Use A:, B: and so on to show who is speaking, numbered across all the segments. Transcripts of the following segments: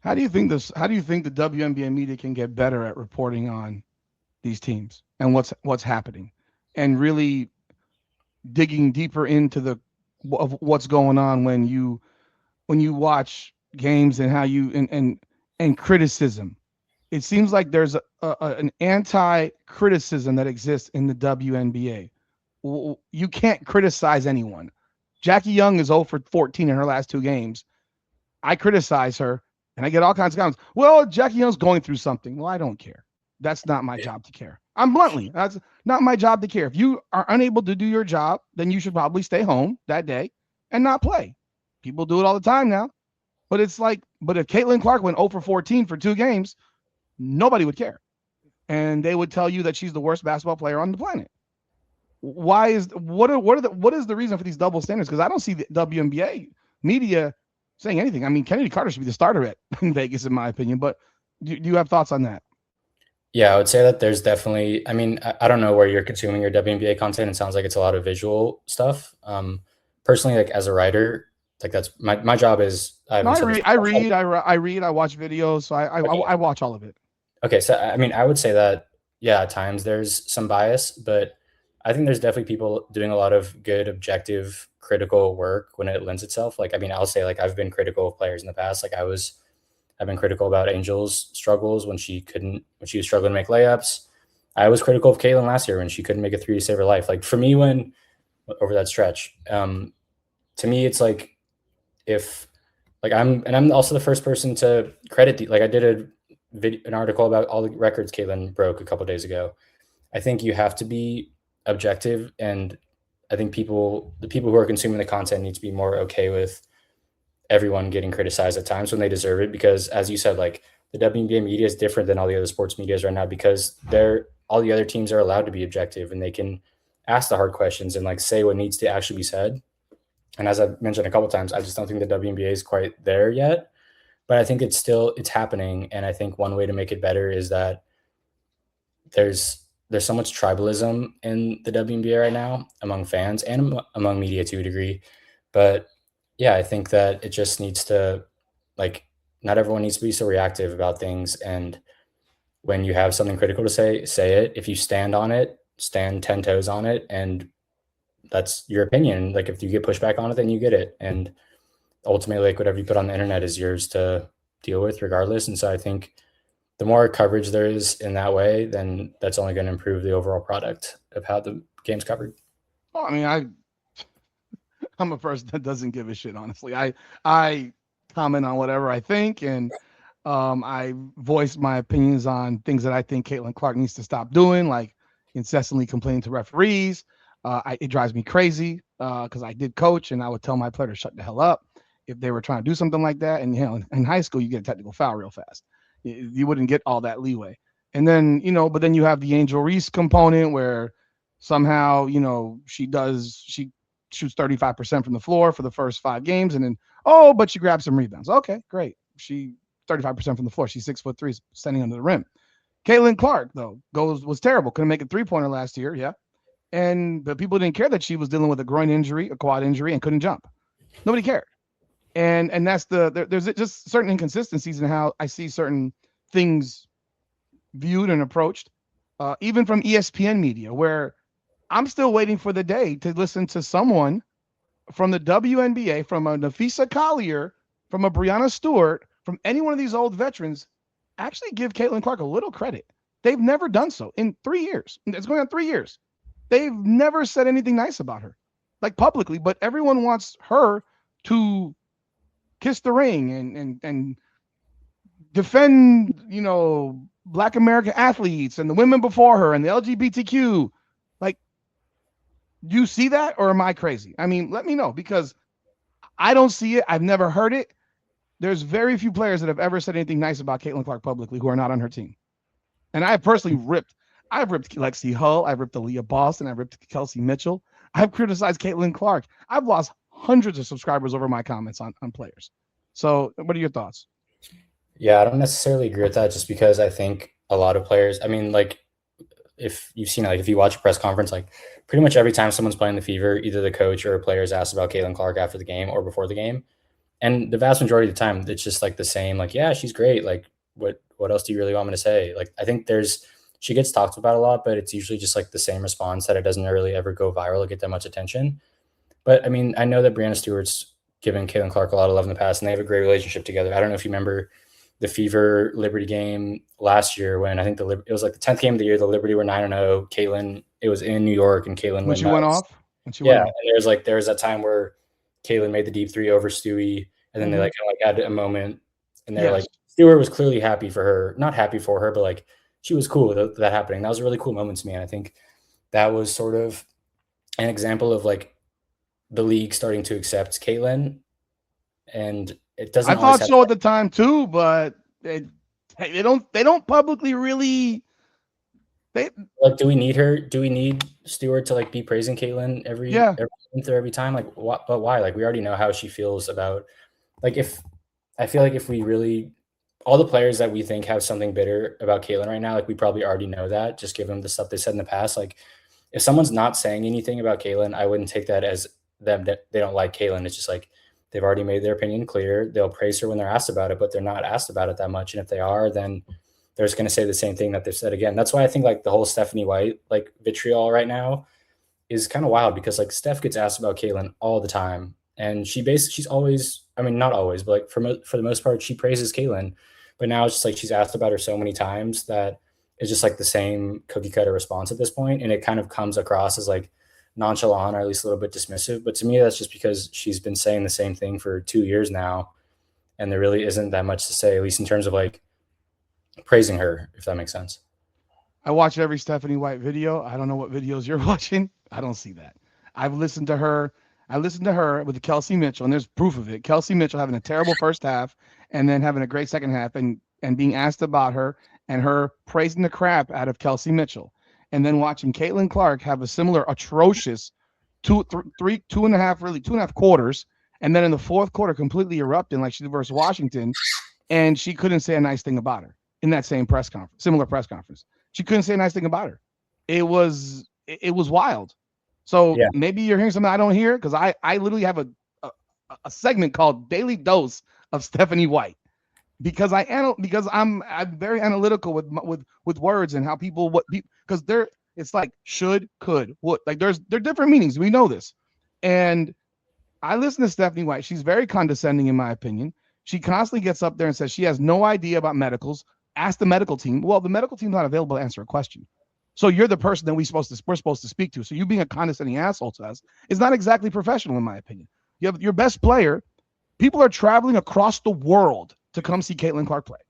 A: How do you think the WNBA media can get better at reporting on these teams and what's happening, and really digging deeper into the of what's going on when you watch games and how you and criticism. It seems like there's an anti criticism that exists in the WNBA. You can't criticize anyone. Jackie Young is 0 for 14 in her last two games. I criticize her and I get all kinds of comments. Well, Jackie Young's going through something. Well, I don't care. That's not my job to care. I'm bluntly, that's not my job to care. If you are unable to do your job, then you should probably stay home that day and not play. People do it all the time now. But it's like, but if Caitlin Clark went 0 for 14 for two games, nobody would care. And they would tell you that she's the worst basketball player on the planet. Why is what is the reason for these double standards? Because I don't see the WNBA media saying anything. I mean, Kennedy Carter should be the starter at in Vegas, in my opinion. But do you have thoughts on that?
B: Yeah, I would say that there's definitely, I mean, I don't know where you're consuming your WNBA content. It sounds like it's a lot of visual stuff. Personally, like as a writer, like that's my job is, I
A: No,
B: haven't said this before.
A: I read, I watch videos, so
B: Okay.
A: I watch all of it.
B: Okay. So, I mean, I would say that, yeah, at times there's some bias, but I think there's definitely people doing a lot of good, objective, critical work when it lends itself. Like, I mean, I'll say like I've been critical of players in the past. I've been critical about Angel's struggles when she was struggling to make layups. I was critical of Caitlin last year when she couldn't make a three to save her life. Like for me, when over that stretch, to me, it's like if like I'm also the first person to credit like I did an article about all the records Caitlin broke a couple days ago. I think you have to be objective, and I think the people who are consuming the content need to be more okay with everyone getting criticized at times when they deserve it. Because as you said, like the WNBA media is different than all the other sports medias right now because they're all the other teams are allowed to be objective and they can ask the hard questions and like say what needs to actually be said. And as I've mentioned a couple of times, I just don't think the WNBA is quite there yet. But I think it's happening. And I think one way to make it better is that there's so much tribalism in the WNBA right now among fans and among media to a degree. But yeah, I think that it just needs to like not everyone needs to be so reactive about things. And when you have something critical to say, say it. If you stand on it, stand 10 toes on it, and that's your opinion. Like if you get pushback on it, then you get it. And ultimately, like whatever you put on the internet is yours to deal with regardless. And so I think the more coverage there is in that way, then that's only going to improve the overall product of how the game's covered.
A: Well, I mean, I'm a person that doesn't give a shit. Honestly, I comment on whatever I think, and I voice my opinions on things that I think Caitlin Clark needs to stop doing, like incessantly complaining to referees. It drives me crazy because I did coach, and I would tell my player to shut the hell up if they were trying to do something like that. And in high school, you get a technical foul real fast. You wouldn't get all that leeway. And then but then you have the Angel Reese component where somehow she shoots 35% from the floor for the first 5 games, and then but she grabs some rebounds. Okay, great. She 35% from the floor. She's 6'3", standing under the rim. Caitlin Clark though was terrible. Couldn't make a 3-pointer last year. Yeah, but people didn't care that she was dealing with a groin injury, a quad injury, and couldn't jump. Nobody cared. And that's there's just certain inconsistencies in how I see certain things viewed and approached, even from ESPN media, where I'm still waiting for the day to listen to someone from the WNBA, from a Nafisa Collier, from a Brianna Stewart, from any one of these old veterans, actually give Caitlin Clark a little credit. They've never done so in 3 years. It's going on 3 years. They've never said anything nice about her, like publicly, but everyone wants her to kiss the ring and defend, Black American athletes and the women before her and the LGBTQ. Like, do you see that, or am I crazy? I mean, let me know, because I don't see it. I've never heard it. There's very few players that have ever said anything nice about Caitlin Clark publicly who are not on her team. And I've ripped Lexie Hull, I've ripped Aliyah Boston, I've ripped Kelsey Mitchell. I've criticized Caitlin Clark. I've lost hundreds of subscribers over my comments on players. So what are your thoughts?
B: Yeah, I don't necessarily agree with that just because I think a lot of players, I mean, like if you've seen it, like if you watch a press conference, like pretty much every time someone's playing the Fever, either the coach or a player is asked about Caitlin Clark after the game or before the game. And the vast majority of the time, it's just like the same, like, yeah, she's great. Like, what else do you really want me to say? Like, I think she gets talked about a lot, but it's usually just like the same response that it doesn't really ever go viral or get that much attention. But I mean, I know that Brianna Stewart's given Caitlin Clark a lot of love in the past, and they have a great relationship together. I don't know if you remember the Fever Liberty game last year when I think it was like the 10th game of the year. The Liberty were 9-0. Caitlin, it was in New York, and Caitlin
A: When
B: went
A: she went
B: nuts.
A: off, when she
B: Yeah,
A: went
B: and
A: off.
B: there was that time where Caitlin made the deep three over Stewie, and then they
A: Hmm.
B: like kinda, like had a moment, and they're like
A: Yes,
B: Stewart was clearly happy for her, not happy for her, but like she was cool with that happening. That was a really cool moment to me, and I think that was sort of an example of like the league starting to accept Caitlin, and it doesn't
A: I
B: always
A: thought
B: have
A: so at the time too, but they don't publicly really they
B: like, do we need her? Do we need Stewart to like be praising Caitlin
A: yeah.
B: every month or every time? Like, but why? Like, we already know how she feels about. Like, if I feel like if we really, all the players that we think have something bitter about Caitlin right now, like we probably already know that. Just given the stuff they said in the past, like if someone's not saying anything about Caitlin, I wouldn't take that as them that they don't like Caitlin. It's just like they've already made their opinion clear. They'll praise her when they're asked about it, but they're not asked about it that much. And if they are, then they're just going to say the same thing that they've said again. That's why I think like the whole Stephanie White like vitriol right now is kind of wild because like Steph gets asked about Caitlin all the time, and she's always, I mean, not always, but like for the most part, she praises Caitlin. But now it's just like she's asked about her so many times that it's just like the same cookie cutter response at this point, and it kind of comes across as like nonchalant or at least a little bit dismissive. But to me, that's just because she's been saying the same thing for 2 years now, and there really isn't that much to say, at least in terms of like praising her, if that makes sense.
A: I watch every Stephanie White video. I don't know what videos you're watching. I don't see that. I've listened to her. I listened to her with Kelsey Mitchell, and there's proof of it. Kelsey Mitchell having a terrible first half and then having a great second half, and being asked about her and her praising the crap out of Kelsey Mitchell, and then watching Caitlin Clark have a similar atrocious three, 2.5, really 2.5 quarters, and then in the fourth quarter completely erupting like she did versus Washington, and she couldn't say a nice thing about her in that same press conference, similar press conference. She couldn't say a nice thing about her. It was wild. So
B: Yeah,
A: maybe you're hearing something I don't hear because I literally have a a segment called Daily Dose of Stephanie White because I'm very analytical with words and how people what people because they're it's like should could would like there are different meanings, we know this. And I listen to Stephanie White. She's very condescending, in my opinion. She constantly gets up there and says she has no idea about medicals. Ask the medical team. Well, the medical team's not available to answer a question. So you're the person that we're supposed to speak to. So you being a condescending asshole to us is not exactly professional, in my opinion. You have your best player. People are traveling across the world to come see Caitlin Clark play,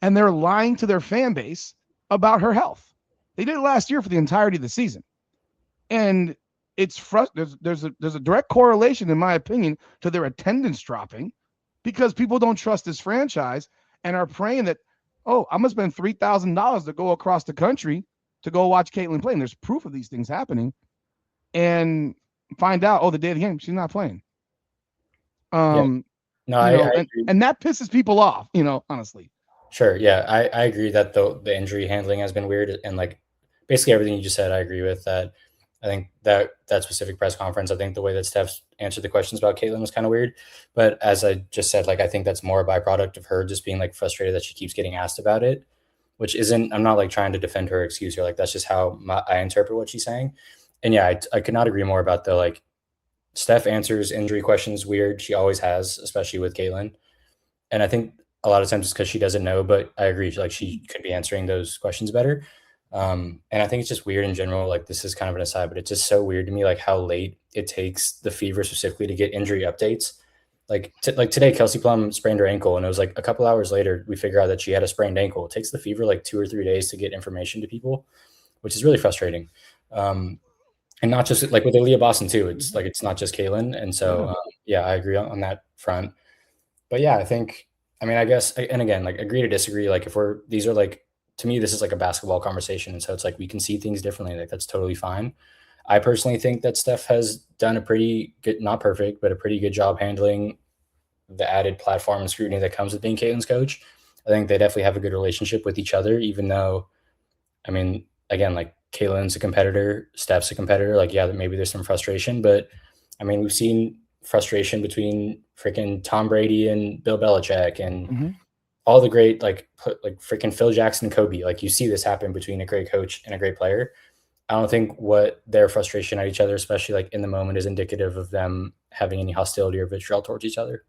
A: and they're lying to their fan base about her health. They did it last year for the entirety of the season, and there's a direct correlation, in my opinion, to their attendance dropping because people don't trust this franchise and are praying that, oh, I'm gonna spend $3,000 to go across the country to go watch Caitlin play. And there's proof of these things happening, and find out, oh, the day of the game she's not playing.
B: yeah.
A: Um,
B: No, I
A: and
B: agree.
A: and that pisses people off. Honestly.
B: Sure. Yeah, I agree that the injury handling has been weird, and like basically everything you just said, I agree with that. I think that specific press conference, I think the way that Steph answered the questions about Caitlin was kind of weird. But as I just said, like I think that's more a byproduct of her just being like frustrated that she keeps getting asked about it, which isn't. I'm not like trying to defend her excuse here. Like that's just how I interpret what she's saying. And yeah, I could not agree more about the like Steph answers injury questions weird. She always has, especially with Caitlin. And I think a lot of times it's because she doesn't know, but I agree, like, she could be answering those questions better. And I think it's just weird in general, like, this is kind of an aside, but it's just so weird to me, like, how late it takes the Fever specifically to get injury updates. Like today, Kelsey Plum sprained her ankle, and it was, like, a couple hours later, we figure out that she had a sprained ankle. It takes the Fever, like, 2 or 3 days to get information to people, which is really frustrating. Um, and not just like, with Aliyah Boston too, it's, like, it's not just Caitlin, and so,
A: Yeah.
B: yeah, I agree on that front. But yeah, I think, I mean, I guess, and again, like agree to disagree. Like if these are like, to me, this is like a basketball conversation. And so it's like we can see things differently. Like that's totally fine. I personally think that Steph has done a pretty good, not perfect, but a pretty good job handling the added platform and scrutiny that comes with being Caitlin's coach. I think they definitely have a good relationship with each other, even though, I mean, again, like Caitlin's a competitor, Steph's a competitor. Like, yeah, maybe there's some frustration, but I mean, we've seen frustration between freaking Tom Brady and Bill Belichick and
A: Mm-hmm.
B: all the great like freaking Phil Jackson and Kobe. Like you see this happen between a great coach and a great player. I don't think what their frustration at each other, especially like in the moment, is indicative of them having any hostility or vitriol towards each other.